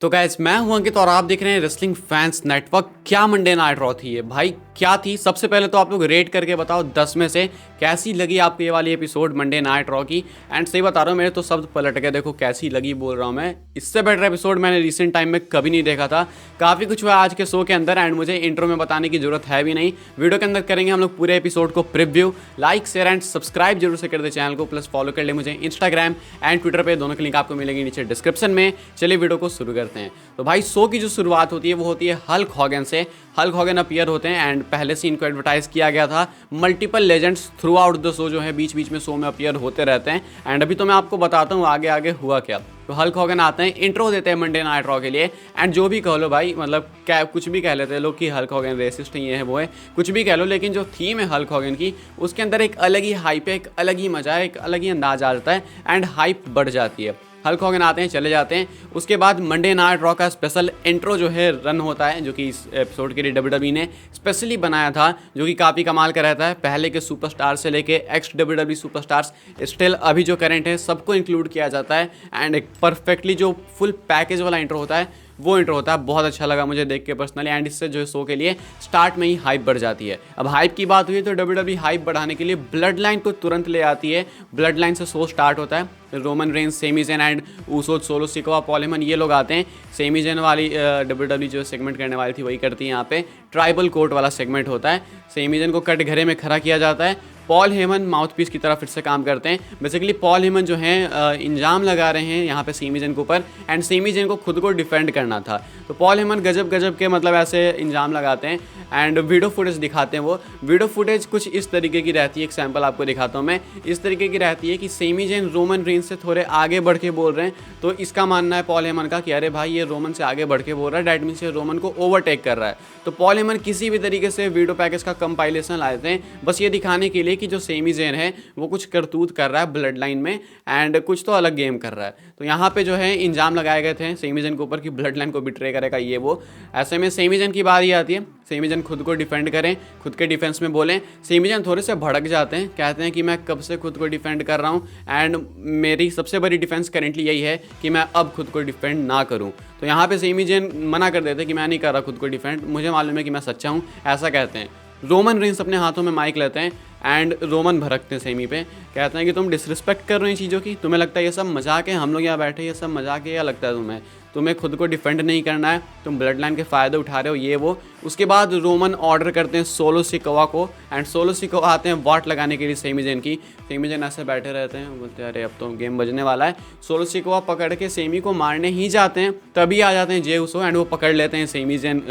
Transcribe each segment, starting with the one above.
तो गाइस मैं हूं अंकित और आप देख रहे हैं रेसलिंग फैंस नेटवर्क। क्या मंडे नाइट रॉ थी ये भाई, क्या थी। सबसे पहले तो आप लोग रेट करके बताओ 10 में से कैसी लगी आपको ये वाली एपिसोड मंडे नाइट रॉ की। एंड सही बता रहा हूँ, मेरे तो शब्द पलट गए। देखो कैसी लगी बोल रहा हूँ मैं, इससे बेटर एपिसोड मैंने रिसेंट टाइम में कभी नहीं देखा था। काफ़ी कुछ हुआ आज के शो के अंदर एंड मुझे इंट्रो में बताने की जरूरत है भी नहीं। वीडियो के अंदर करेंगे हम लोग पूरे एपिसोड को preview. Like share and subscribe जरूर से कर दे चैनल को, प्लस फॉलो कर ले मुझे इंस्टाग्राम एंड ट्विटर पे, दोनों की लिंक आपको मिलेगी नीचे डिस्क्रिप्शन में। चलिए वीडियो को शुरू करते हैं। तो भाई शो की जो शुरुआत होती है वो होती है हल्क हॉगन से। हल्क हॉगन अपीयर होते हैं एंड पहले से इनको एडवर्टाइज किया गया था। Multiple legends through out the show जो है बीच बीच में शो में अपीयर होते रहते हैं। एंड अभी तो मैं आपको बताता हूँ आगे आगे हुआ क्या। तो हल्क हॉगन आते हैं, इंट्रो देते हैं मंडे नाइट रॉ के लिए। एंड जो भी कह लो भाई, मतलब क्या कुछ भी कह लेते हैं लोग कि हल्क हॉगन रेसिस्ट है, ये है वो है, कुछ भी कह लो, लेकिन जो थीम है हल्क हॉगन की उसके अंदर एक अलग ही हाइप है, एक अलग ही मजा है, एक अलग ही अंदाज आ जाता है एंड हाइप बढ़ जाती है। हल्क हॉगन आते हैं, चले जाते हैं। उसके बाद मंडे नाइट रॉ का स्पेशल इंट्रो जो है रन होता है, जो कि इस एपिसोड के लिए डब्ल्यूडब्ल्यूई ने स्पेशली बनाया था, जो कि काफ़ी कमाल का रहता है। पहले के सुपरस्टार से लेके एक्स डब्ल्यूडब्ल्यूई सुपरस्टार्स स्टिल अभी जो करंट है सबको इंक्लूड किया जाता है। एंड एक परफेक्टली जो फुल पैकेज वाला इंट्रो होता है वो इंट्रो होता है। बहुत अच्छा लगा मुझे देख के पर्सनली। एंड इससे जो है शो के लिए स्टार्ट में ही हाइप बढ़ जाती है। अब हाइप की बात हुई तो डब्ल्यूडब्ल्यूई हाइप बढ़ाने के लिए ब्लड लाइन को तुरंत ले आती है। ब्लड लाइन से शो स्टार्ट होता है। Roman Reigns, semi Zen and Usos, solo Sikoa, Paul Heyman ये लोग आते हैं। सेमी ज़ेन वाली डब्ल्यूडब्ल्यूई जो सेगमेंट करने वाली थी वही करती है यहाँ पे। ट्राइबल कोर्ट वाला सेगमेंट होता है। सेमी ज़ेन को कट घरे में खड़ा किया जाता है। पॉल हेमन माउथपीस की तरह फिर से काम करते हैं। बेसिकली पॉल हेमन जो हैं इंजाम लगा रहे हैं यहाँ पे सेमी ज़ेन के ऊपर। एंड सेमी ज़ेन को खुद को डिफेंड करना था, तो पॉल हेमन गजब गजब के मतलब ऐसे इंजाम लगाते हैं। एंड वीडियो फुटेज दिखाते हैं। वो वीडियो फुटेज कुछ इस तरीके की रहती है, एक सैम्पल आपको दिखाता हूँ मैं। इस तरीके की रहती है कि सेमी ज़ेन रोमन रेंस से थोड़े आगे बढ़ के बोल रहे हैं। तो इसका मानना है पॉल हेमन का कि अरे भाई ये रोमन से आगे बढ़ के बोल रहा है, डैट मीन्स ये रोमन को ओवरटेक कर रहा है। तो पॉल हेमन किसी भी तरीके से वीडियो पैकेज का कंपाइलेशन लाए थे, बस ये दिखाने के लिए कि जो सेमी ज़ेन है वो कुछ करतूत कर रहा है ब्लड लाइन में एंड कुछ तो अलग गेम कर रहा है। तो यहाँ पे जो है इंजाम लगाए गए थे सेमी ज़ेन के ऊपर कि ब्लड लाइन को बिट्रे करेगा ये वो। ऐसे में सेमी ज़ेन की बारी आती है। सेमी ज़ेन खुद को डिफेंड करें, खुद के डिफेंस में बोलें। सेमी ज़ेन थोड़े से भड़क जाते हैं, कहते हैं कि मैं कब से खुद को डिफेंड कर रहा हूँ एंड मेरी सबसे बड़ी डिफेंस करेंटली यही है कि मैं अब खुद को डिफेंड ना करूँ। तो यहाँ पे सेमी ज़ेन मना कर देते हैं कि मैं नहीं कर रहा खुद को डिफेंड, मुझे मालूम है कि मैं सच्चा हूँ, ऐसा कहते हैं। रोमन रेंस अपने हाथों में माइक लेते हैं एंड रोमन भड़कते हैं सेमी पे, कहते हैं कि तुम डिसरिस्पेक्ट कर रहे हो इन चीज़ों की, तुम्हें लगता है ये सब मजाक है, हम लोग यहाँ बैठे ये सब मजाक है, या लगता है तुम्हें खुद को डिफेंड नहीं करना है, तुम ब्लड लाइन के फ़ायदे उठा रहे हो ये वो। उसके बाद रोमन ऑर्डर करते हैं सोलो सिकोआ को एंड सोलो सिकोआ आते हैं वाट लगाने के लिए सेमी ज़ेन की। सेमी ज़ेन ऐसे बैठे रहते हैं, बोलते हैं अरे अब तो गेम बजने वाला है। सोलो सिकोआ पकड़ के सेमी को मारने ही जाते हैं, तभी आ जाते हैं जे उसो एंड वो पकड़ लेते हैं सेमी ज़ेन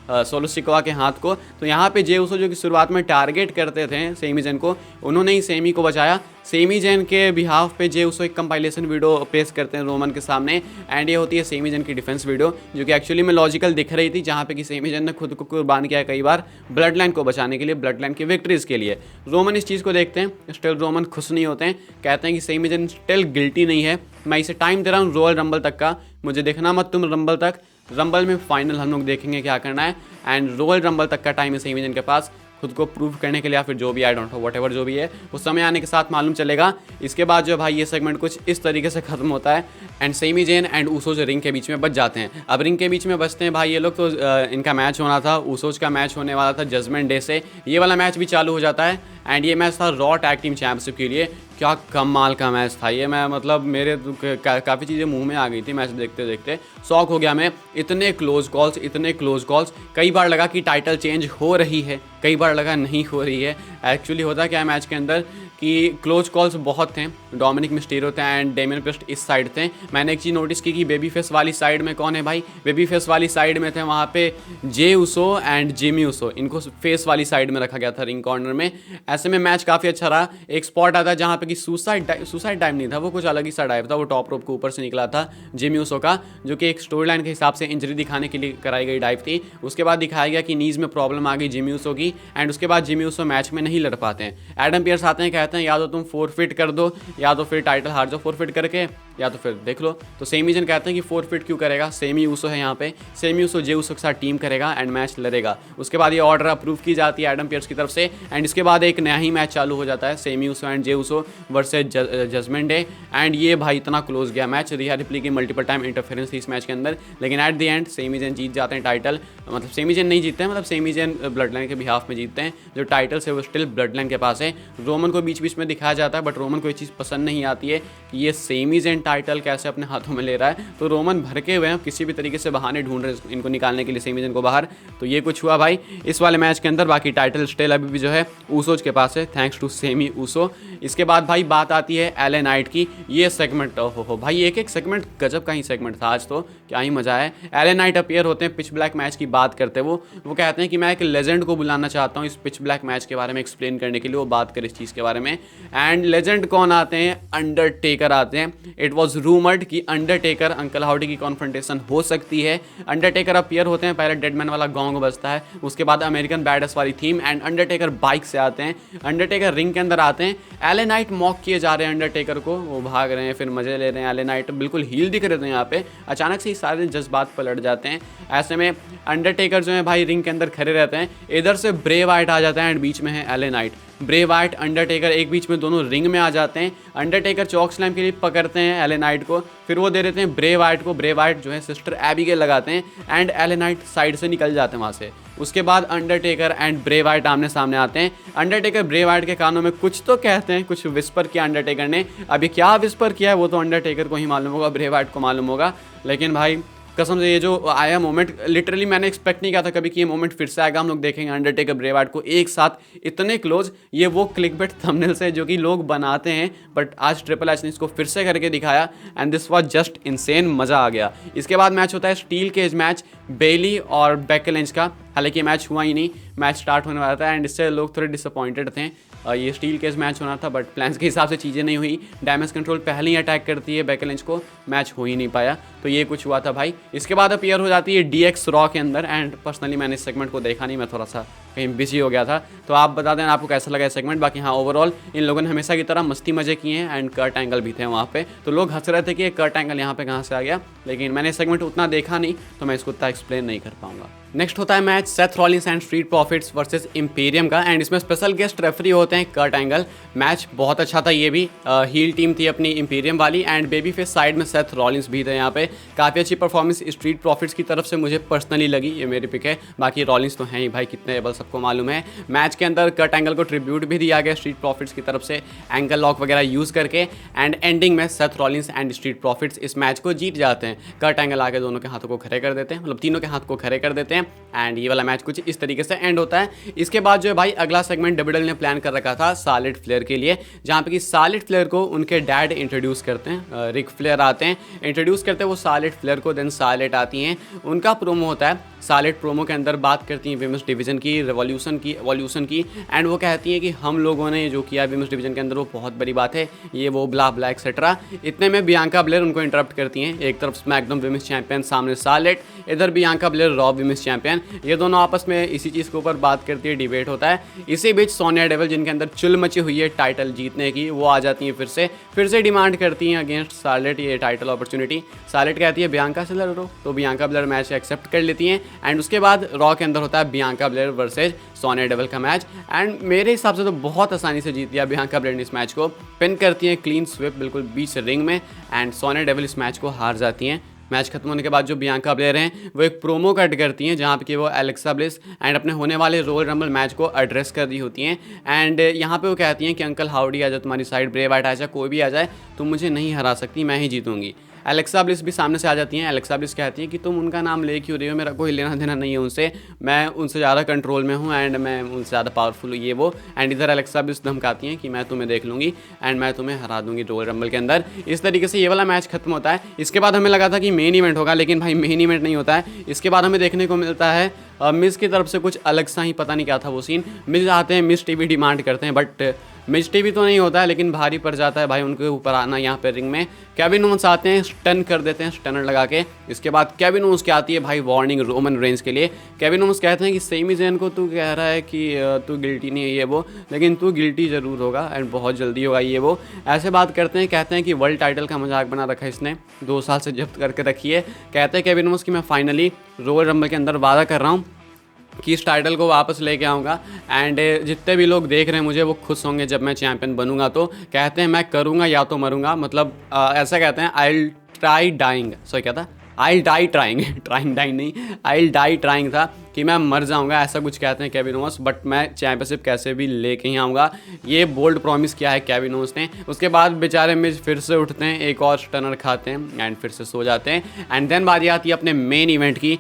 सोलो सिकोआ के हाथ को। तो यहाँ पे जे उसो जो कि शुरुआत में टारगेट करते थे सेमी ज़ेन को, उन्होंने ही सेमी को बचाया। सेमी ज़ेन के बिहाफ पे जे उसो एक कंपाइलेशन वीडियो पेश करते हैं रोमन के सामने एंड ये होती है सेमी ज़ेन की डिफेंस वीडियो, जो कि एक्चुअली में लॉजिकल दिख रही थी, जहाँ पे कि सेमी ज़ेन ने खुद को कुर्बान किया है कई बार ब्लड लाइन को बचाने के लिए, ब्लड लाइन की विक्ट्रीज के लिए। रोमन इस चीज़ को देखते हैं, स्टिल रोमन खुश नहीं होते हैं, कहते हैं कि सेमी ज़ेन स्टिल गिल्टी नहीं है, मैं इसे टाइम दे रहा हूँ रॉयल रंबल तक का, मुझे देखना मत तुम रंबल तक, रंबल में फाइनल हम लोग देखेंगे क्या करना है। एंड रॉयल रंबल तक का टाइम है सेमी ज़ेन के पास खुद को प्रूव करने के लिए, या फिर जो भी आई डोंट नो व्हाटएवर जो भी है उस समय आने के साथ मालूम चलेगा। इसके बाद जो भाई ये सेगमेंट कुछ इस तरीके से खत्म होता है and semi Zen and Usos ring के बीच में बच जाते हैं। अब रिंग के बीच में बचते हैं भाई ये लोग, तो इनका मैच होना था, ऊसोज का मैच होने वाला था जजमेंट डे से, ये वाला मैच भी चालू हो जाता है। एंड ये मैच था रॉ टैग टीम चैंपियनशिप के लिए। क्या कमाल का मैच था ये, मैं मतलब मेरे काफ़ी चीज़ें मुंह में आ गई थी मैच देखते देखते, शॉक हो गया मैं। इतने क्लोज कॉल्स, कई बार लगा कि टाइटल चेंज हो रही है, कई बार लगा नहीं हो रही है। एक्चुअली होता क्या है मैच के अंदर कि क्लोज कॉल्स बहुत थे। डोमिनिक मिस्टीरियो थे एंड डेमियन प्रिस्ट इस साइड थे। मैंने एक चीज़ नोटिस की कि बेबी फेस वाली साइड में कौन है भाई, बेबी फेस वाली साइड में थे वहाँ पे जे उसो एंड जिमी उसो, इनको फेस वाली साइड में रखा गया था रिंग कॉर्नर में। ऐसे में मैच काफ़ी अच्छा रहा। एक स्पॉट आता है जहाँ पे कि सुसाइड डाइव नहीं था, वो कुछ अलग ही सा डाइव था, वो टॉप रोप के ऊपर से निकला था जिमी उसो का, जो कि एक स्टोरी लाइन के हिसाब से इंजरी दिखाने के लिए कराई गई डाइव थी। उसके बाद दिखाया गया कि नीज में प्रॉब्लम आ गई जिमी उसो की एंड उसके बाद जिमी उसो मैच में नहीं लड़ पाते हैं। एडम पियर्स आते हैं, कहते हैं या तो तुम फोरफिट कर दो या तो फिर टाइटल हार जाओ। फोरफिट करके या तो फिर देख लो। तो सेमी जन कहते हैं कि फोरफिट क्यों करेगा, सेमी यूसो है यहाँ पे, सेमी यूसो जे यूसो के साथ टीम करेगा एंड मैच लड़ेगा। उसके बाद ये ऑर्डर अप्रूव की जाती है एडम पियर्स की तरफ से एंड इसके बाद एक नया ही मैच चालू हो जाता है, Sami Uso and Jey Uso versus Judgment Day. And ये भाई इतना क्लोज गया मैच, रिया रिप्ली की मल्टीपल टाइम इंटरफेरेंस थी इस मैच के अंदर, लेकिन एट द एंड सेमी जन जीत जाते हैं टाइटल। मतलब सेमी जन नहीं जीतते हैं, मतलब सेमी जन ब्लड लाइन के बिहाफ में जीतते हैं। जो टाइटल है वो स्टिल ब्लड लाइन के पास है। रोमन को बीच बीच में दिखाया जाता है, बट रोमन को ये चीज़ पसंद नहीं आती है कि ये सेमी जन टाइटल कैसे अपने हाथों में ले रहा है। तो रोमन भड़के हुए हैं, किसी भी तरीके से बहाने ढूंढ रहे हैं इनको निकालने के लिए सेमी जन को बाहर। तो ये कुछ हुआ भाई इस वाले मैच के अंदर। बाकी टाइटल स्टिल अभी भी जो है ऊसोज के पास है, थैंक्स टू सेमी ऊसो। इसके बाद भाई बात आती है एले नाइट की। ये सेगमेंट हो भाई, एक एक सेगमेंट गजब का ही सेगमेंट था आज, तो क्या ही मजा है। एले नाइट अपीयर होते हैं, पिच ब्लैक मैच की बात करते हैं। वो कहते हैं कि मैं एक लेजेंड को बुलाना चाहता हूँ इस पिच ब्लैक मैच के बारे में एक्सप्लेन करने के लिए, वो बात करें इस चीज़ के बारे में। एंड लेजेंड कौन आते हैं, अंडरटेकर आते हैं। इट वॉज रूमर्ड कि अंडरटेकर अंकल हाउडी की कॉन्फ्रंटेशन हो सकती है। अंडरटेकर अपीयर होते हैं, पहले डेडमैन वाला गॉन्ग बजता है, उसके बाद अमेरिकन बैडस वाली थीम एंड अंडरटेकर बाइक से आते हैं। अंडरटेकर रिंग के अंदर आते हैं, एले नाइट मॉक किए जा रहे हैं अंडरटेकर को, वो भाग रहे हैं, फिर मजे ले रहे हैं। एले नाइट बिल्कुल हील दिख रहे थे यहाँ पे, अचानक से ही सारे जज्बात पलट जाते हैं। ऐसे में अंडरटेकर जो है भाई रिंग के अंदर खड़े रहते हैं, इधर से ब्रे वाइट आ जाता है एंड बीच में है LA Knight. Bray Wyatt Undertaker एक बीच में दोनों रिंग में आ जाते हैं। अंडरटेकर चॉक स्लैम के लिए पकड़ते हैं एले नाइट को, फिर वो दे देते हैं ब्रे वाइट को। ब्रे वाइट जो है सिस्टर एबिगेल लगाते हैं एंड एले नाइट साइड से निकल जाते हैं वहाँ से। उसके बाद अंडरटेकर एंड ब्रे वाइट आमने सामने आते हैं। अंडरटेकर ब्रे वाइट के कानों में कुछ तो कहते हैं, कुछ विस्पर किया अंडरटेकर ने। अभी क्या विस्पर किया है वो तो अंडरटेकर को ही मालूम होगा, ब्रे वाइट को मालूम होगा। लेकिन भाई कसम से ये जो आया मोमेंट, लिटरली मैंने एक्सपेक्ट नहीं किया था कभी कि ये मोमेंट फिर से आएगा। हम लोग देखेंगे अंडरटेकर ब्रे वाइट को एक साथ इतने क्लोज। ये वो क्लिकबेट थंबनेल्स है जो कि लोग बनाते हैं, बट आज ट्रिपल एच ने इसको फिर से करके दिखाया and this was just insane, मज़ा आ गया। इसके बाद मैच होता है स्टील केज मैच, बेली और बेकी लिंच का। हालांकि मैच हुआ ही नहीं, मैच स्टार्ट होने वाला था एंड इससे लोग थोड़े डिसअपॉइंटेड थे। ये स्टील केज मैच होना था बट प्लान्स के हिसाब से चीज़ें नहीं हुई। डैमेज कंट्रोल पहले ही अटैक करती है बेकी लिंच को, मैच हो ही नहीं पाया। तो ये कुछ हुआ था भाई। इसके बाद अपीयर हो जाती है डीएक्स रॉ के अंदर एंड पर्सनली मैंने इस सेगमेंट को देखा नहीं, मैं थोड़ा सा कहीं बिजी हो गया था। तो आप बता देना आपको कैसा लगा सेगमेंट। बाकी हाँ, ओवरऑल इन लोगों ने हमेशा की तरह मस्ती मजे किए हैं एंड कर्ट एंगल भी थे वहाँ पे। तो लोग हंस रहे थे कि कर्ट एंगल यहाँ पे कहाँ से आ गया, लेकिन मैंने सेगमेंट उतना देखा नहीं तो मैं इसको उतना एक्सप्लेन नहीं कर पाऊंगा। नेक्स्ट होता है match Seth Rollins and street profits versus Imperium का एंड इसमें स्पेशल गेस्ट रेफरी होते हैं कर्ट एंगल। मैच बहुत अच्छा था, ये भी हील टीम थी अपनी इंपीरियम वाली एंड बेबी फेस साइड में सेथ रॉलिंस भी थे यहाँ पे। काफ़ी अच्छी परफॉर्मेंस स्ट्रीट प्रॉफिट्स की तरफ से मुझे पर्सनली लगी, ये मेरी पिक है। बाकी रॉलिंस तो हैं ही भाई, कितने एबल सबको मालूम है। मैच के अंदर कर्ट एंगल को ट्रिब्यूट भी दिया गया स्ट्रीट प्रॉफिट्स की तरफ से एंकल लॉक वगैरह यूज़ करके एंड एंडिंग में Seth Rollins and street profits इस मैच को जीत जाते हैं। कर्ट एंगल आके दोनों के हाथों को खड़े कर देते हैं, मतलब तीनों के हाथ को खड़े कर देते हैं एंड ये वाला मैच कुछ इस तरीके से एंड होता है। इसके बाद जो है भाई अगला सेगमेंट डब्ल्यूडब्ल्यूई ने प्लान कर रखा था सार्लेट फ्लेयर के लिए, जहाँ पे कि सार्लेट फ्लेयर को उनके डैड इंट्रोड्यूस करते हैं, रिक फ्लेयर आते हैं, इंट्रोड्यूस करते हैं वो सार्लेट फ्लेयर को, देन सार्लेट आती हैं, उनका प्रोमो होता है। सार्लेट प्रोमो के अंदर बात करती हैं विमेंस डिवीजन की, रेवोल्यूशन की एंड वो कहती हैं कि हम लोगों ने जो किया विमेंस डिवीजन के अंदर वो बहुत बड़ी बात है, ये वो ब्ला ब्ला एक्सेट्रा। इतने में बियांका ब्लेयर उनको इंटरप्ट करती हैं। एक तरफ स्मैकडाउन विमेंस चैंपियन, सामने सार्लेट, इधर Bianca Blair raw women's champion. ये दोनों आपस में इसी चीज़ के ऊपर बात करती है, डिबेट होता है। इसी बीच सोनिया डेविल जिनके अंदर चुल मची हुई है टाइटल जीतने की, वो आ जाती हैं फिर से डिमांड करती हैं अगेंस्ट सार्लेट ये टाइटल अपॉर्चुनिटी। सार्लेट कहती है बियांका से लड़ो, तो बियांका ब्लेयर मैच एक्सेप्ट कर लेती हैं एंड उसके बाद रॉ के अंदर होता है Bianca Blair versus Sonia devil का मैच एंड मेरे हिसाब से तो बहुत आसानी से जीत लिया बियांका ब्लेयर ने इस मैच को। पिन करती हैं क्लीन स्विप बिल्कुल बीच रिंग में एंड सोनिया डेविल इस मैच को हार जाती हैं। मैच खत्म होने के बाद जो बियांका ब्लेयर हैं वो एक प्रोमो कट करती हैं जहाँ पे कि वो एलेक्सा ब्लिस एंड अपने होने वाले रॉयल रंबल मैच को एड्रेस कर रही होती हैं एंड यहाँ पे वो कहती हैं कि अंकल हाउडी आ जाए तुम्हारी साइड, ब्रे वाइट आ जाए, कोई भी आ जाए, तुम मुझे नहीं हरा सकती, मैं ही जीतूंगी। एलेक्सा ब्लिस भी सामने से आ जाती हैं। एलेक्सा ब्लिस कहती हैं कि तुम उनका नाम ले क्यों रही हो, मेरा कोई लेना देना नहीं है उनसे, मैं उनसे ज़्यादा कंट्रोल में हूँ एंड मैं उनसे ज़्यादा पावरफुल हूँ ये वो। एंड इधर एलेक्सा ब्लिस धमकाती हैं कि मैं तुम्हें देख लूँगी एंड मैं तुम्हें हरा दूँगी रॉयल रंबल के अंदर। इस तरीके से ये वाला मैच खत्म होता है। इसके बाद हमें लगा था कि मेन इवेंट होगा, लेकिन भाई मेन इवेंट नहीं होता है। इसके बाद हमें देखने को मिलता है मिस की तरफ से कुछ अलग सा ही, पता नहीं क्या था वो सीन। मिस आते हैं, मिस टीवी डिमांड करते हैं बट मिस्टी तो नहीं होता है लेकिन भारी पड़ जाता है भाई उनके ऊपर आना यहाँ पे रिंग में। केविन ओवेंस आते हैं, स्टन कर देते हैं स्टनर लगा के। इसके बाद केविन ओवेंस की आती है भाई वार्निंग रोमन रेंज के लिए। केविन ओवेंस कहते हैं कि सेमी ज़ेन को तू कह रहा है कि तू गिल्टी नहीं है ये वो, लेकिन तू गिल्टी ज़रूर होगा एंड बहुत जल्दी होगा ये वो, ऐसे बात करते हैं। कहते हैं कि वर्ल्ड टाइटल का मजाक बना रखा है इसने, 2 साल से जब्त करके रखी है। कहते हैं केविन ओवेंस कि मैं फाइनली रॉयल रंबल के अंदर वादा कर रहा हूँ कि इस टाइटल को वापस लेके आऊँगा एंड जितने भी लोग देख रहे हैं मुझे वो खुश होंगे जब मैं चैंपियन बनूंगा। तो कहते हैं मैं करूँगा या तो मरूंगा, मतलब ऐसा कहते हैं I will try dying, sorry क्या था, I die trying trying dying नहीं, आई डाई ट्राइंग था कि मैं मर जाऊंगा, ऐसा कुछ कहते हैं केविन ओवेंस। बट मैं चैंपियनशिप कैसे भी लेके ही आऊँगा, ये बोल्ड प्रॉमिस किया है केविन ओवेंस ने। उसके बाद बेचारे मिज फिर से उठते हैं, एक और स्टनर खाते हैं एंड फिर से सो जाते हैं। एंड देन बारी आती है अपने मेन इवेंट की,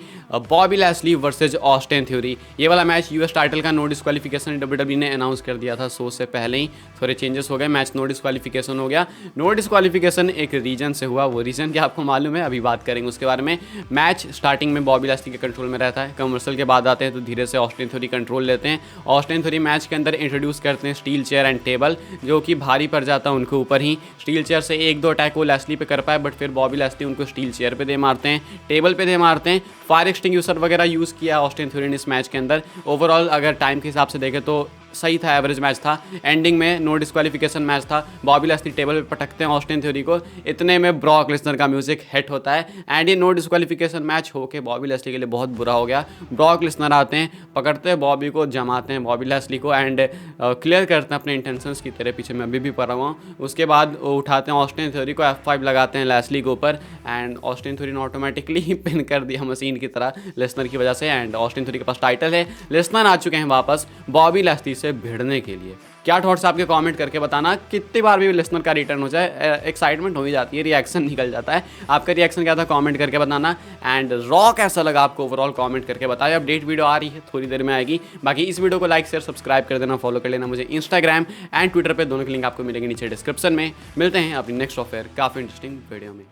बॉबी लैस्ली वर्सेज ऑस्टिन थ्योरी। ये वाला मैच यूएस टाइटल का नो डिस्क्वालिफिकेशन डब्ल्यूडब्ल्यू ने अनाउंस कर दिया था शो से पहले ही, थोड़े चेंजेस हो गए, मैच नो डिस्क्वालिफिकेशन हो गया। नो डिस्क्वालिफिकेशन एक रीजन से हुआ, वो रीजन क्या आपको मालूम है, अभी बात करेंगे उसके बारे में। मैच स्टार्टिंग में बॉबी लैस्ली के कंट्रोल में रहता है, कमर्शियल के बाद आते हैं तो धीरे से ऑस्टिन थ्योरी कंट्रोल लेते हैं। ऑस्टिन थ्योरी मैच के अंदर इंट्रोड्यूस करते हैं स्टील चेयर एंड टेबल, जो कि भारी पड़ जाता है उनके ऊपर ही। स्टील चेयर से 1-2 अटैक वो लैस्ली पे कर पाए, बट फिर बॉबी लैस्ली उनको स्टील चेयर पे दे मारते हैं, टेबल पे दे मारते हैं। फायर एक्सटिंग्विशर वगैरह यूज़ किया ऑस्टिन थ्योरी ने इस मैच के अंदर। ओवरऑल अगर टाइम के हिसाब से देखें तो सही था, एवरेज मैच था। एंडिंग में नो डिस्क्वालिफिकेशन मैच था, बॉबी लैस्ली टेबल पे पटकते हैं ऑस्टिन थ्योरी को, इतने में ब्रॉक लेसनर का म्यूजिक हिट होता है एंड ये नो डिस्क्वालिफिकेशन मैच होके बॉबी लैस्ली के लिए बहुत बुरा हो गया। ब्रॉक लेसनर आते हैं, पकड़ते हैं बॉबी को, जमाते हैं बॉबी लैस्ली को एंड क्लियर करते हैं अपने इंटेंशंस की, तेरे पीछे मैं अभी भी पड़ा हुआ हूँ। उसके बाद उठाते हैं ऑस्टिन थ्योरी को, F5 लगाते हैं लैस्ली के ऊपर एंड ऑस्टिन थ्योरी ने ऑटोमेटिकली पिन कर दिया मशीन की तरह लेसनर की वजह से। एंड ऑस्टिन थ्योरी के पास टाइटल है, लेसनर आ चुके हैं वापस बॉबी लैस्ली से भिड़ने के लिए। क्या थॉट्स आपके कमेंट करके बताना, कितनी बार भी लेसनर का रिटर्न हो जाए एक्साइटमेंट हो ही जाती है, रिएक्शन निकल जाता है। आपका रिएक्शन क्या था कमेंट करके बताना एंड रॉ कैसा लगा आपको ओवरऑल कमेंट करके बताइए। अपडेट वीडियो आ रही है, थोड़ी देर में आएगी। बाकी इस वीडियो को लाइक शेयर सब्सक्राइब कर देना, फॉलो कर लेना मुझे इंस्टाग्राम एंड ट्विटर पे, दोनों के लिंक आपको मिलेंगे नीचे डिस्क्रिप्शन में। मिलते हैं अपनी नेक्स्ट ऑफर काफ़ी इंटरेस्टिंग वीडियो में।